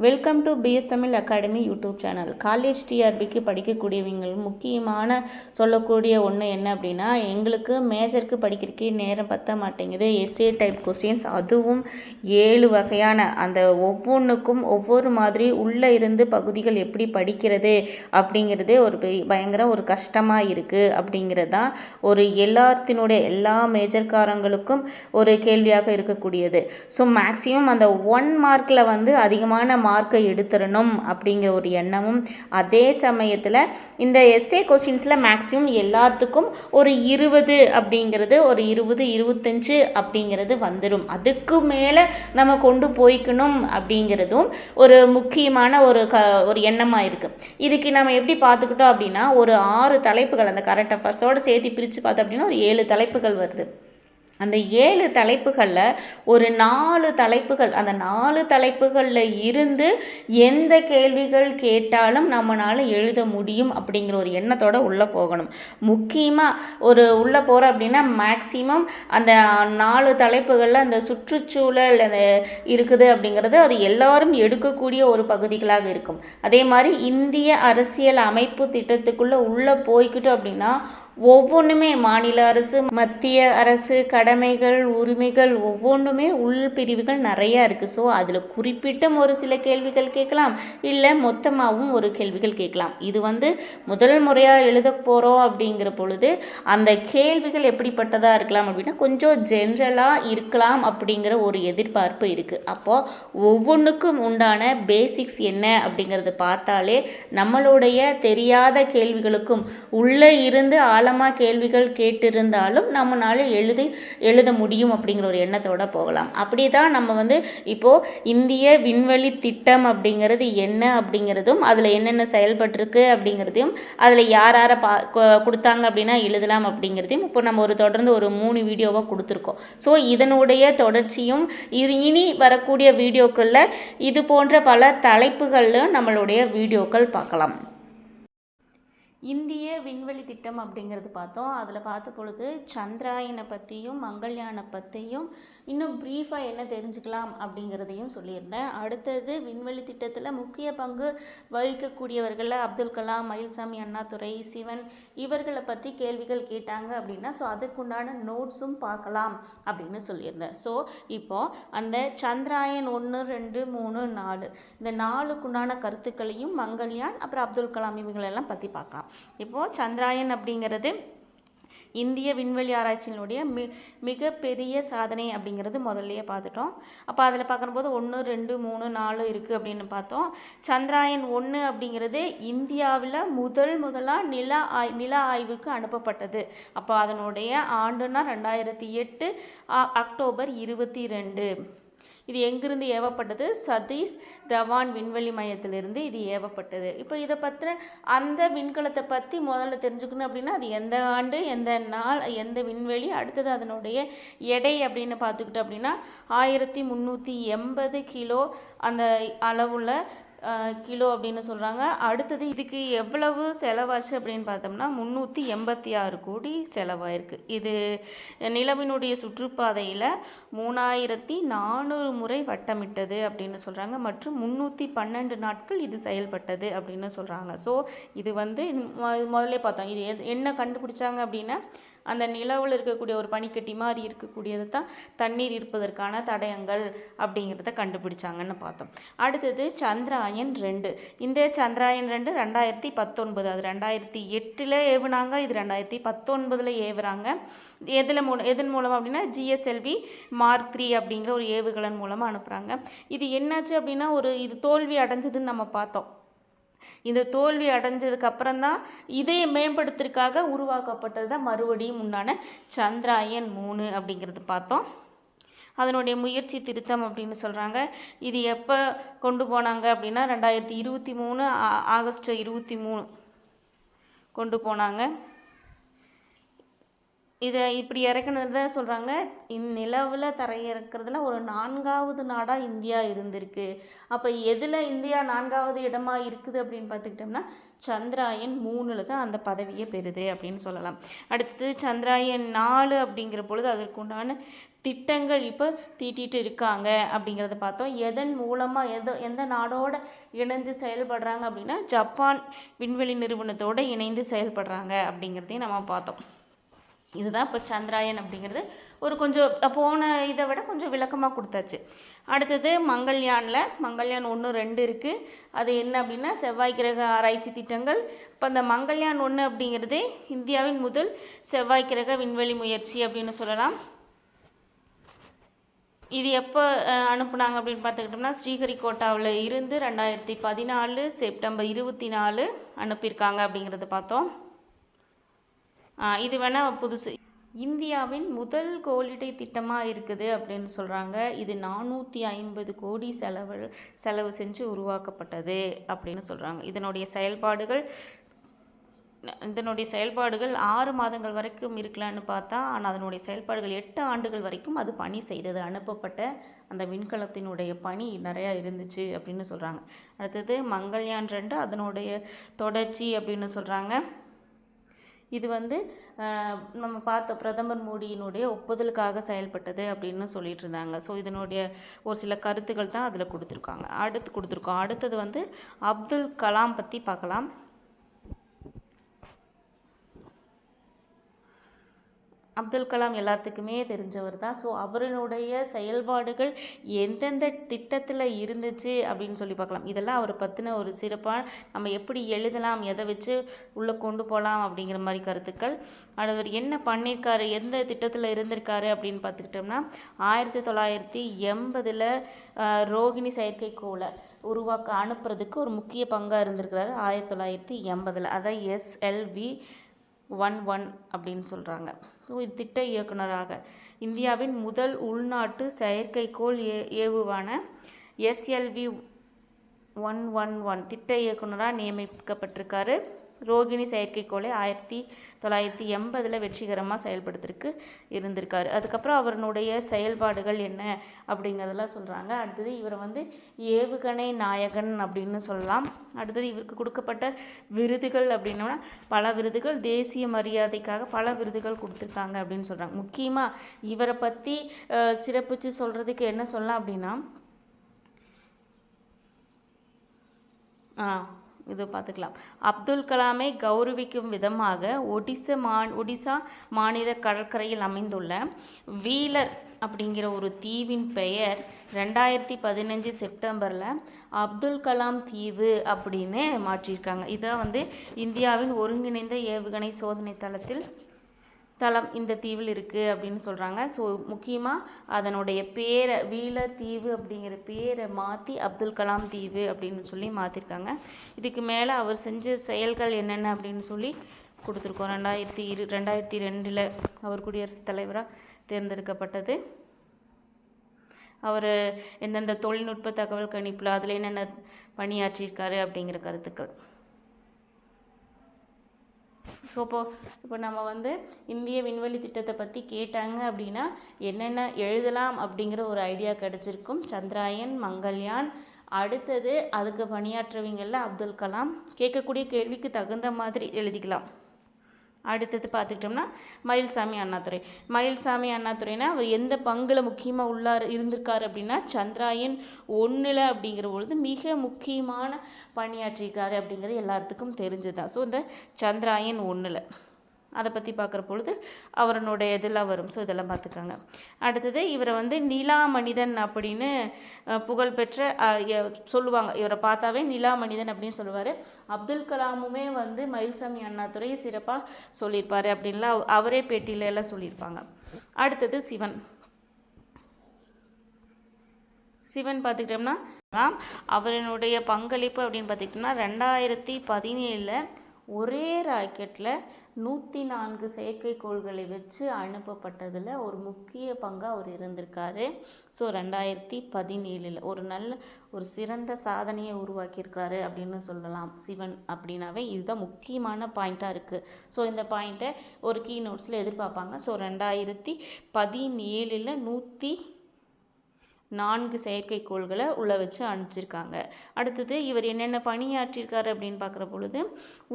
Welcome to BS Tamil academy YouTube channel. College டிஆர்பிக்கு படிக்கக்கூடியவங்க முக்கியமான சொல்லக்கூடிய ஒன்று என்ன அப்படின்னா, எங்களுக்கு மேஜருக்கு படிக்கிறதுக்கே நேரம் பற்ற மாட்டேங்குது. எஸ்ஏ டைப் கொஸ்டின்ஸ், அதுவும் 7 வகையான, அந்த ஒவ்வொன்றுக்கும் ஒவ்வொரு மாதிரி உள்ளே இருந்து பகுதிகள் எப்படி படிக்கிறது அப்படிங்கிறதே பயங்கர ஒரு கஷ்டமாக இருக்குது. அப்படிங்கிறது தான் ஒரு எல்லா மேஜர்காரங்களுக்கும் ஒரு கேள்வியாக இருக்கக்கூடியது. ஸோ மேக்ஸிமம் அந்த 1 மார்க்கில் அதிகமான மார்க்கை எடுத்துடணும் அப்படிங்கிற ஒரு எண்ணமும், அதே சமயத்தில் இந்த எஸ்ஏ கொஸ்டின்ஸில் மேக்ஸிமம் எல்லாத்துக்கும் ஒரு 20 அப்படிங்கிறது, ஒரு 20 25 அப்படிங்கிறது வந்துடும். அதுக்கு மேலே நம்ம கொண்டு போய்க்கணும் அப்படிங்கிறதும் ஒரு முக்கியமான ஒரு எண்ணமாக இருக்குது. இதுக்கு நம்ம எப்படி பார்த்துக்கிட்டோம் அப்படின்னா, ஒரு 6 தலைப்புகள் அந்த கரண்ட் அஃபேர்ஸோடு சேர்த்து பிரித்து பார்த்தோம் அப்படின்னா ஒரு 7 தலைப்புகள் வருது. அந்த 7 தலைப்புகளில் ஒரு 4 தலைப்புகள், அந்த 4 தலைப்புகளில் இருந்து எந்த கேள்விகள் கேட்டாலும் நம்மளால் எழுத முடியும் அப்படிங்கிற ஒரு எண்ணத்தோடு உள்ளே போகணும். முக்கியமாக உள்ளே போகிறோம் அப்படின்னா மேக்சிமம் அந்த 4 தலைப்புகளில் அந்த சுற்றுச்சூழல் இருக்குது அப்படிங்கிறது அது எல்லாரும் எடுக்கக்கூடிய ஒரு பகுதிகளாக இருக்கும். அதே மாதிரி இந்திய அரசியல் அமைப்பு திட்டத்துக்குள்ளே உள்ளே போய்கிட்டோம் அப்படின்னா ஒவ்வொன்றுமே மாநில அரசு, மத்திய அரசு, கடமைகள், உரிமைகள், ஒவ்வொன்றுமே உள் பிரிவுகள் நிறையா இருக்குது. ஸோ அதில் குறிப்பிட்ட ஒரு சில கேள்விகள் கேட்கலாம், இல்லை மொத்தமாகவும் ஒரு கேள்விகள் கேட்கலாம். இது முதல் முறையாக எழுத போகிறோம் அப்படிங்கிற பொழுது அந்த கேள்விகள் எப்படிப்பட்டதாக இருக்கலாம் அப்படின்னா கொஞ்சம் ஜென்ரலாக இருக்கலாம் அப்படிங்கிற ஒரு எதிர்பார்ப்பு இருக்குது. அப்போது ஒவ்வொன்றுக்கும் உண்டான பேசிக்ஸ் என்ன அப்படிங்கிறத பார்த்தாலே நம்மளுடைய தெரியாத கேள்விகளுக்கும் உள்ளே இருந்து ஆழமாக கேள்விகள் கேட்டிருந்தாலும் நம்மளால எழுத முடியும் அப்படிங்கிற ஒரு எண்ணத்தோட போகலாம். அப்படி தான் நம்ம இப்போது இந்திய விண்வெளி திட்டம் அப்படிங்கிறது என்ன அப்படிங்கிறதும், அதில் என்னென்ன செயல்பட்டிருக்கு அப்படிங்கிறதையும், அதில் யார் கொடுத்தாங்க அப்படின்னா எழுதலாம் அப்படிங்கிறதையும் இப்போ நம்ம தொடர்ந்து ஒரு 3 வீடியோவாக கொடுத்துருக்கோம். ஸோ இதனுடைய தொடர்ச்சியும் இனி வரக்கூடிய வீடியோக்களில் இது போன்ற பல தலைப்புகளில் நம்மளுடைய வீடியோக்கள் பார்க்கலாம். இந்திய விண்வெளி திட்டம் அப்படிங்கிறது பார்த்தோம். அதில் பார்த்த பொழுது சந்திராயனை பற்றியும் மங்கள்யானை பற்றியும் இன்னும் ப்ரீஃபாக என்ன தெரிஞ்சுக்கலாம் அப்படிங்கிறதையும் சொல்லியிருந்தேன். அடுத்தது விண்வெளி திட்டத்தில் முக்கிய பங்கு வகிக்கக்கூடியவர்களில் அப்துல் கலாம், மயில்சாமி அண்ணாதுரை, சிவன் இவர்களை பற்றி கேள்விகள் கேட்டாங்க அப்படின்னா ஸோ அதுக்குண்டான நோட்ஸும் பார்க்கலாம் அப்படின்னு சொல்லியிருந்தேன். ஸோ இப்போது அந்த சந்திராயன் 1 2 3 4 இந்த 4க்குண்டான கருத்துக்களையும் மங்கள்யான் அப்புறம் அப்துல் கலாம் இவங்களெல்லாம் பற்றி பார்க்கலாம். இப்போது சந்திராயன் அப்படிங்கிறது இந்திய விண்வெளி ஆராய்ச்சியினுடைய மிகப்பெரிய சாதனை அப்படிங்கிறது முதல்லையே பார்த்துட்டோம். அப்போ அதில் பார்க்கும்போது 1 2 3 4 இருக்குது அப்படின்னு பார்த்தோம். சந்திராயன் 1 அப்படிங்கிறது இந்தியாவில் முதலாக நில ஆய்வுக்கு அனுப்பப்பட்டது. அப்போ அதனுடைய ஆண்டுனா 2008 அக்டோபர் 22. இது எங்கிருந்து ஏவப்பட்டது? சதீஷ் தவான் விண்வெளி மையத்திலிருந்து இது ஏவப்பட்டது. இப்போ இதை பற்றின அந்த விண்கலத்தை பற்றி முதல்ல தெரிஞ்சுக்கணும் அப்படின்னா அது எந்த ஆண்டு, எந்த நாள், எந்த விண்வெளி, அடுத்தது அதனுடைய எடை அப்படின்னு பார்த்துக்கிட்டோம் அப்படின்னா 1380 கிலோ அந்த அளவுள்ள கிலோ அப்படின்னு சொல்கிறாங்க. அடுத்தது இதுக்கு எவ்வளவு செலவாச்சு அப்படின்னு பார்த்தோம்னா 386 கோடி செலவாயிருக்கு. இது நிலவினுடைய சுற்றுப்பாதையில் 3400 முறை வட்டமிட்டது அப்படின்னு சொல்கிறாங்க மற்றும் 312 நாட்கள் இது செயல்பட்டது அப்படின்னு சொல்கிறாங்க. ஸோ இது முதல்ல பார்த்தோம். இது என்ன கண்டுபிடிச்சாங்க அப்படின்னா அந்த நிலவில் இருக்கக்கூடிய ஒரு பனிக்கட்டி மாதிரி இருக்கக்கூடியது தான் தண்ணீர் இருப்பதற்கான தடயங்கள் அப்படிங்கிறத கண்டுபிடிச்சாங்கன்னு பார்த்தோம். அடுத்தது சந்திராயன் 2. இந்த சந்திராயன் 2 2019, அது 2008 ஏவுனாங்க, இது 2019 ஏவுறாங்க. எதன் மூலம் அப்படின்னா GSLV Mark 3 அப்படிங்கிற ஒரு ஏவுகலன் மூலமாக அனுப்புகிறாங்க. இது என்னாச்சு அப்படின்னா இது தோல்வி அடைஞ்சதுன்னு நம்ம பார்த்தோம். இந்த தோல்வி அடைஞ்சதுக்கு அப்புறம்தான் இதை மேம்படுத்துறதுக்காக உருவாக்கப்பட்டது தான் மறுபடியும் உண்டான சந்திராயன் 3 அப்படிங்கிறது பார்த்தோம். அதனுடைய முயற்சி திருத்தம் அப்படின்னு சொல்கிறாங்க. இது எப்போ கொண்டு போனாங்க அப்படின்னா 2023 ஆகஸ்ட் 23 கொண்டு போனாங்க. இதை இப்படி இறக்குனது தான் சொல்கிறாங்க, நிலவில் தரையிறக்கிறதுல ஒரு 4வது நாடாக இந்தியா இருந்திருக்கு. அப்போ எதில் இந்தியா 4வது இடமாக இருக்குது அப்படின்னு பார்த்துக்கிட்டோம்னா சந்திராயன் 3ல் தான் அந்த பதவியை பெறுது அப்படின்னு சொல்லலாம். அடுத்தது சந்திராயன் 4 அப்படிங்கிற பொழுது அதற்குண்டான திட்டங்கள் இப்போ தீட்டிட்டு இருக்காங்க அப்படிங்கிறத பார்த்தோம். எதன் மூலமாக எந்த நாடோடு இணைந்து செயல்படுறாங்க அப்படின்னா ஜப்பான் விண்வெளி நிறுவனத்தோடு இணைந்து செயல்படுறாங்க அப்படிங்கிறதையும் நம்ம பார்த்தோம். இதுதான் இப்போ சந்திராயன் அப்படிங்கிறது ஒரு கொஞ்சம் போன இதை விட கொஞ்சம் விளக்கமாக கொடுத்தாச்சு. அடுத்தது மங்கள்யான் 1, 2 இருக்குது. அது என்ன அப்படின்னா செவ்வாய் கிரக ஆராய்ச்சி திட்டங்கள். இப்போ அந்த மங்கள்யான் 1 அப்படிங்கிறது இந்தியாவின் முதல் செவ்வாய் கிரக விண்வெளி முயற்சி அப்படின்னு சொல்லலாம். இது எப்போ அனுப்புனாங்க அப்படின்னு பார்த்துக்கிட்டோம்னா ஸ்ரீஹரிகோட்டாவில் இருந்து 2014 செப்டம்பர் 24 அனுப்பியிருக்காங்க அப்படிங்கிறத பார்த்தோம். இது வேணால் புதுசு. இந்தியாவின் முதல் கோளிடை திட்டமாக இருக்குது அப்படின்னு சொல்கிறாங்க. இது 450 கோடி செலவு செஞ்சு உருவாக்கப்பட்டது அப்படின்னு சொல்கிறாங்க. இதனுடைய செயல்பாடுகள் 6 மாதங்கள் வரைக்கும் இருக்கலான்னு பார்த்தா, ஆனால் அதனுடைய செயல்பாடுகள் 8 ஆண்டுகள் வரைக்கும் அது பணி செய்தது. அனுப்பப்பட்ட அந்த விண்கலத்தினுடைய பணி நிறையா இருந்துச்சு அப்படின்னு சொல்கிறாங்க. அடுத்தது மங்கள்யான் 2 அதனுடைய தொடர்ச்சி அப்படின்னு சொல்கிறாங்க. இது நம்ம பார்த்த பிரதமர் மோடியினுடைய ஒப்புதலுக்காக செயல்பட்டது அப்படின்னு சொல்லிட்டு இருந்தாங்க. ஸோ இதனுடைய ஒரு சில கருத்துக்கள் தான் அதில் கொடுத்துருக்கோம். அடுத்தது அப்துல் கலாம் பற்றி பார்க்கலாம். அப்துல் கலாம் எல்லாத்துக்குமே தெரிஞ்சவர் தான். ஸோ அவருடைய செயல்பாடுகள் எந்தெந்த திட்டத்தில் இருந்துச்சு அப்படின்னு சொல்லி பார்க்கலாம். இதெல்லாம் அவரை பற்றின ஒரு சிறப்பாக நம்ம எப்படி எழுதலாம், எதை வச்சு உள்ளே கொண்டு போகலாம் அப்படிங்கிற மாதிரி கருத்துக்கள். அவர் என்ன பண்ணியிருக்காரு, எந்த திட்டத்தில் இருந்திருக்காரு அப்படின்னு பார்த்துக்கிட்டோம்னா 1980 ரோகிணி செயற்கைக்கோளை அனுப்புறதுக்கு ஒரு முக்கிய பங்காக இருந்திருக்கிறாரு. 1980 அதான் SLV-11 அப்படின்னு சொல்கிறாங்க. ஸோ இது திட்ட இயக்குனராக இந்தியாவின் முதல் உள்நாட்டு செயற்கைக்கோள் ஏவுவான SLV-111 திட்ட இயக்குனராக நியமிக்கப்பட்டிருக்காரு. ரோகிணி செயற்கைக்கோளை 1980 வெற்றிகரமாக செயல்படுத்திருக்கு இருந்திருக்காரு. அதுக்கப்புறம் அவருடைய செயல்பாடுகள் என்ன அப்படிங்கிறதெல்லாம் சொல்கிறாங்க. அடுத்தது இவரை ஏவுகணை நாயகன் அப்படின்னு சொல்லலாம். அடுத்தது இவருக்கு கொடுக்கப்பட்ட விருதுகள் அப்படின்னா பல விருதுகள், தேசிய மரியாதைக்காக பல விருதுகள் கொடுத்துருக்காங்க அப்படின்னு சொல்கிறாங்க. முக்கியமாக இவரை பற்றி சிறப்பித்து சொல்கிறதுக்கு என்ன சொல்லலாம் அப்படின்னா இது பார்த்துக்கலாம். அப்துல் கலாமை கௌரவிக்கும் விதமாக ஒடிசா மாநில கடற்கரையில் அமைந்துள்ள வீலர் அப்படிங்கிற ஒரு தீவின் பெயர் 2015 செப்டம்பரில் அப்துல் கலாம் தீவு அப்படின்னு மாற்றியிருக்காங்க. இதான் இந்தியாவின் ஒருங்கிணைந்த ஏவுகணை சோதனை தளம் இந்த தீவில் இருக்குது அப்படின்னு சொல்கிறாங்க. ஸோ முக்கியமாக அதனுடைய பேரை வீலர் தீவு அப்படிங்கிற பேரை மாற்றி அப்துல் கலாம் தீவு அப்படின்னு சொல்லி மாற்றிருக்காங்க. இதுக்கு மேலே அவர் செஞ்ச செயல்கள் என்னென்ன அப்படின்னு சொல்லி கொடுத்துருக்கோம். 2002 அவர் குடியரசுத் தலைவராக தேர்ந்தெடுக்கப்பட்டது. அவர் எந்தெந்த தொழில்நுட்ப தகவல் கணிப்பில் அதில் என்னென்ன பணியாற்றியிருக்காரு அப்படிங்கிற கருத்துக்கள். ஸோ இப்போ நம்ம இந்திய விண்வெளி திட்டத்தை பற்றி கேட்டாங்க அப்படின்னா என்னென்ன எழுதலாம் அப்படிங்கிற ஒரு ஐடியா கிடச்சிருக்கும். சந்திராயன், மங்கள்யான், அடுத்தது அதுக்கு பணியாற்றவங்களில் அப்துல் கலாம். கேட்கக்கூடிய கேள்விக்கு தகுந்த மாதிரி எழுதிக்கலாம். அடுத்தது பார்த்துக்கிட்டோம்னா மயில்சாமி அண்ணாதுரைனா அவர் எந்த பங்கில் முக்கியமாக இருந்திருக்காரு அப்படின்னா சந்திராயன் 1 அப்படிங்கிற பொழுது மிக முக்கியமான பணியாற்றியிருக்காரு அப்படிங்கிறது எல்லாத்துக்கும் தெரிஞ்சுதான். ஸோ இந்த சந்திராயன் 1 அதை பற்றி பார்க்குற பொழுது அவருடைய இதெல்லாம் வரும். ஸோ இதெல்லாம் பார்த்துக்காங்க. அடுத்தது இவரை நிலா மனிதன் அப்படின்னு புகழ்பெற்ற சொல்லுவாங்க. இவரை பார்த்தாவே நிலா மனிதன் அப்படின்னு சொல்லுவார். அப்துல் கலாமுமே மயில்சாமி அண்ணாதுரை சிறப்பாக சொல்லியிருப்பார் அப்படின்லாம் அவரே பேட்டியில எல்லாம் சொல்லியிருப்பாங்க. அடுத்தது சிவன் பார்த்துக்கிட்டோம்னா அவருடைய பங்களிப்பு அப்படின்னு பார்த்துக்கிட்டோம்னா 2017 ஒரே ராக்கெட்டில் 104 செயற்கைக்கோள்களை வச்சு அனுப்பப்பட்டதில் ஒரு முக்கிய பங்காக அவர் இருந்திருக்காரு. ஸோ 2017 ஒரு சிறந்த சாதனையை உருவாக்கியிருக்காரு அப்படின்னு சொல்லலாம். சிவன் அப்படின்னாவே இதுதான் முக்கியமான பாயிண்ட்டாக இருக்குது. ஸோ இந்த பாயிண்ட்டை ஒரு கீ நோட்ஸில் எதிர்பார்ப்பாங்க. ஸோ 2017 104 செயற்கைக்கோள்களை உள்ள வச்சு அனுப்பிச்சிருக்காங்க. அடுத்தது இவர் என்னென்ன பணியாற்றியிருக்காரு அப்படின்னு பார்க்குற பொழுது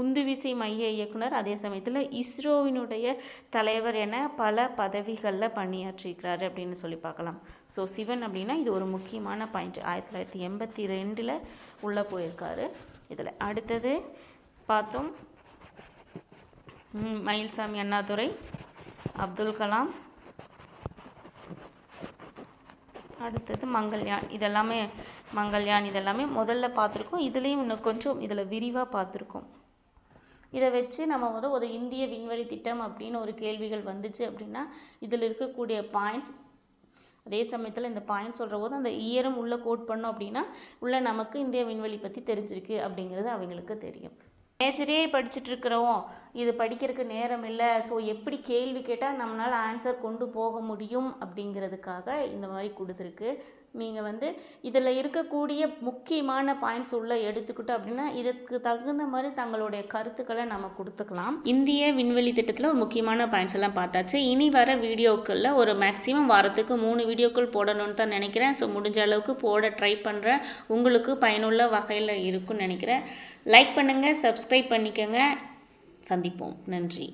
உந்துவிசை மைய இயக்குனர், அதே சமயத்தில் இஸ்ரோவினுடைய தலைவர் என பல பதவிகளில் பணியாற்றியிருக்கிறாரு அப்படின்னு சொல்லி பார்க்கலாம். ஸோ சிவன் அப்படின்னா இது ஒரு முக்கியமான பாயிண்ட். 1982 உள்ளே போயிருக்காரு. இதில் அடுத்தது பார்த்தோம் மயில்சாமி அண்ணாதுரை, அப்துல் கலாம், அடுத்தது மங்கள்யான். இதெல்லாமே முதல்ல பார்த்துருக்கோம். இதுலேயும் இன்னும் கொஞ்சம் இதில் விரிவாக பார்த்துருக்கோம். இதை வச்சு நம்ம ஒரு இந்திய விண்வெளி திட்டம் அப்படின்னு ஒரு கேள்விகள் வந்துச்சு அப்படின்னா இதில் இருக்கக்கூடிய பாயிண்ட்ஸ், அதே சமயத்தில் இந்த பாயிண்ட் சொல்கிற போது அந்த இயரும் உள்ளே கோட் பண்ணோம் அப்படின்னா உள்ள நமக்கு இந்திய விண்வெளி பற்றி தெரிஞ்சிருக்கு அப்படிங்கிறது அவங்களுக்கு தெரியும். மேஜரே படிச்சுட்ருக்கிறோம், இது படிக்கிறதுக்கு நேரம் இல்லை, ஸோ எப்படி கேள்வி கேட்டால் நம்மளால் ஆன்சர் கொண்டு போக முடியும் அப்படிங்கிறதுக்காக இந்த மாதிரி கொடுத்துருக்கு. நீங்கள் இதில் இருக்கக்கூடிய முக்கியமான பாயிண்ட்ஸ் உள்ளே எடுத்துக்கிட்டோம் அப்படின்னா இதுக்கு தகுந்த மாதிரி தங்களுடைய கருத்துக்களை நம்ம கொடுத்துக்கலாம். இந்திய விண்வெளி திட்டத்தில் ஒரு முக்கியமான பாயிண்ட்ஸ் எல்லாம் பார்த்தாச்சு. இனி வர வீடியோக்களில் ஒரு மேக்ஸிமம் வாரத்துக்கு 3 வீடியோக்கள் போடணும்னு தான் நினைக்கிறேன். ஸோ முடிஞ்ச அளவுக்கு போட ட்ரை பண்ணுறேன். உங்களுக்கு பயனுள்ள வகையில் இருக்குன்னு நினைக்கிறேன். லைக் பண்ணுங்கள், சப்ஸ்கிரைப் பண்ணிக்கோங்க. சந்திப்போம். நன்றி.